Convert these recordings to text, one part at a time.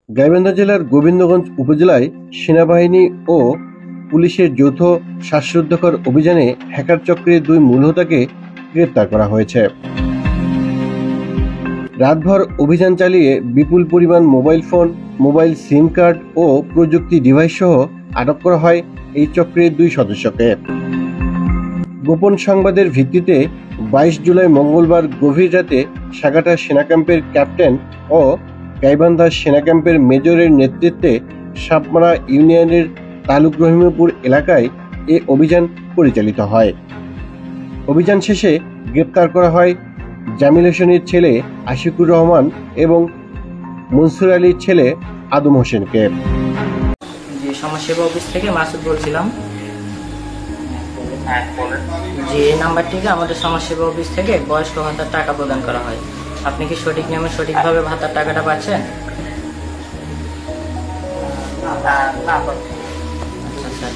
গাইবান্ধা জেলার গোবিন্দগঞ্জ উপজেলায় সেনাবাহিনী ও পুলিশের যৌথ শ্বাসরুদ্ধকর অভিযানে হ্যাকার চক্রের 2 মূল হোতাকে গ্রেপ্তার করা হয়েছে। রাতভর অভিযান চালিয়ে বিপুল পরিমাণ mobile phone, mobile SIM card ও প্রযুক্তি ডিভাইস সহ আটক করা হয় এই চক্রের 2 সদস্যকে। গোপন সংবাদের ভিত্তিতে 22 জুলাই মঙ্গলবার গভীর রাতে সাগাটা সেনা ক্যাম্পের ক্যাপ্টেন ও গাইবান্ধা সেনা ক্যাম্পের মেজরের নেতৃত্বে সাপমারা ইউনিয়নের তালুক রহিমপুর এলাকায় এ অভিযান পরিচালিত হয়। অভিযান শেষে গ্রেপ্তার করা হয় জামিল হোসেনের ছেলে আশিকুর রহমান এবং মনসুর আলীর ছেলে আদম হোসেনকে। সমাজসেবা অফিস থেকে মাসুদ বলছিলাম। যে এই নাম্বারটিকে আমাদের সমাজসেবা অফিস থেকে বয়স্ক ভাতার টাকা প্রদান করা হয়। আপনি কি সঠিক নিয়মে সঠিকভাবে ভাতার টাকাটা পাচ্ছেন? আচ্ছা স্যার,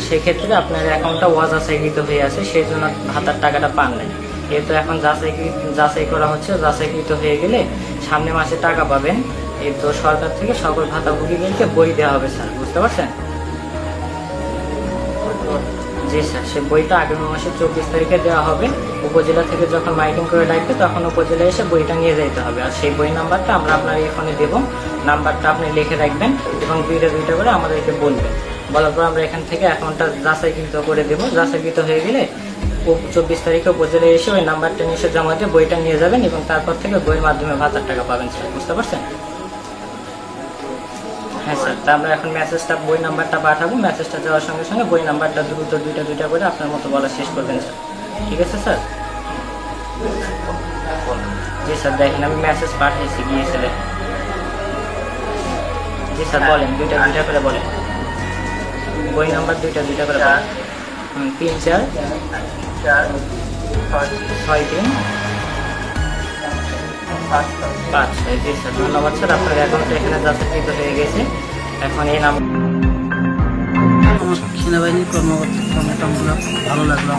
সেক্ষেত্রে আপনার অ্যাকাউন্টটা অযাচাইকৃত হয়ে আছে, সেই জন্য ভাতার টাকাটা পান নাই। যেহেতু এখন যাচাই করা হচ্ছে, যাচাইকৃত হয়ে গেলে সামনে মাসে টাকা পাবেন। এই তো সরকার থেকে সকল ভাতাভোগীদেরকে বই দেওয়া হবে স্যার, বুঝতে পারছেন? জি স্যার, সে বইটা আগামী মাসের 24 তারিখে দেওয়া হবে। উপজেলা থেকে যখন মাইকিং করে ডাকবে তখন উপজেলায় এসে বইটা নিয়ে যেতে হবে। আর সেই বই নাম্বারটা আমরা আপনার এই ফোনে দেবো। নাম্বারটা আপনি লিখে রাখবেন এবং দুইটা করে আমাদেরকে বলবেন। বলার পর আমরা এখান থেকে অ্যাকাউন্টটা যাচাইকৃত করে দেবো। যাচাইকৃত হয়ে গেলে 24 তারিখে উপজেলায় এসে ওই নাম্বারটা নিয়ে এসে জমা দিয়ে বইটা নিয়ে যাবেন এবং তারপর থেকে বইয়ের মাধ্যমে ভাতার টাকা পাবেন স্যার, বুঝতে পারছেন? হ্যাঁ স্যার, তা আমরা এখন মেসেজটা বই নাম্বারটা পাঠাবো। মেসেজটা যাওয়ার সঙ্গে সঙ্গে বই নাম্বারটা দ্রুত দুইটা করে আপনার মতো বলা শেষ করবেন স্যার, ঠিক আছে স্যার? জি স্যার, দেখেন আমি মেসেজ পাঠিয়েছি গিয়েছিলেন। জি স্যার বলেন, দুইটা করে বলেন। বই নাম্বার দুইটা করে বলেন। 3-4-6-3-5-6। জি স্যার, ধন্যবাদ স্যার। আপনার অ্যাকাউন্টটা এখানে যাচাইকৃত হয়ে গেছে। এখন এই নাম আমার সেনাবাহিনীর কর্মকাণ্ডগুলো ভালো লাগলো।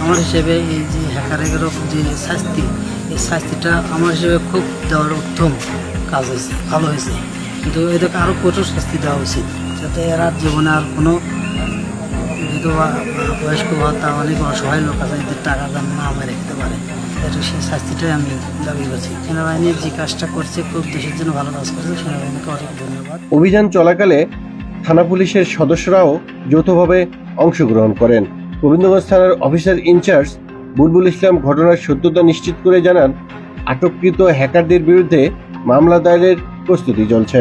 আমার হিসেবে এই যে হ্যাকারের যে শাস্তি, এই শাস্তিটা আমার হিসেবে খুব দেওয়ার উত্তম কাজ হয়েছে, ভালো হয়েছে। কিন্তু এদেরকে আরও কঠোর শাস্তি দেওয়া উচিত, যাতে এরা জীবনে আর কোনো বিধবা বয়স্ক ভাতা অনেক অসহায় লোক আছে, এদের টাকা যেন না মেরে রাখতে পারে। সেই শাস্তিটাই আমি দাবি করছি। সেনাবাহিনীর যে কাজটা করছে খুব দেশের জন্য ভালো কাজ করছে, সেনাবাহিনীকে অনেক ধন্যবাদ। অভিযান চলাকালে থানা পুলিশের সদস্যরাও যৌথভাবে অংশগ্রহণ করেন। গোবিন্দগঞ্জ থানার অফিসার ইনচার্জ বুলবুল ইসলাম ঘটনার সত্যতা নিশ্চিত করে জানান, আটককৃত হ্যাকারদের বিরুদ্ধে মামলা দায়েরের প্রস্তুতি চলছে।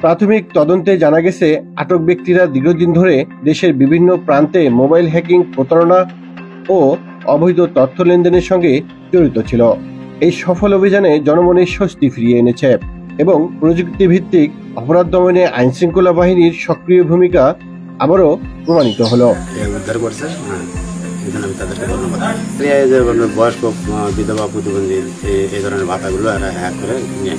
প্রাথমিক তদন্তে জানা গেছে, আটক ব্যক্তিরা দীর্ঘদিন ধরে দেশের বিভিন্ন প্রান্তে মোবাইল হ্যাকিং, প্রতারণা ও অবৈধ তথ্য লেনদেনের সঙ্গে জড়িত ছিল। এই সফল অভিযানে জনমনে স্বস্তি ফিরিয়ে এনেছে এবং প্রযুক্তিভিত্তিক অপরাধ দমনে আইনশৃঙ্খলা বাহিনীর সক্রিয় ভূমিকা আবারও প্রমাণিত হলো। উদ্ধার করছে, তাদেরকে ধন্যবাদ। বয়স্ক বিধবা প্রতিবন্ধী এই ধরনের ভাতাগুলো এরা হ্যাক করে নিয়ে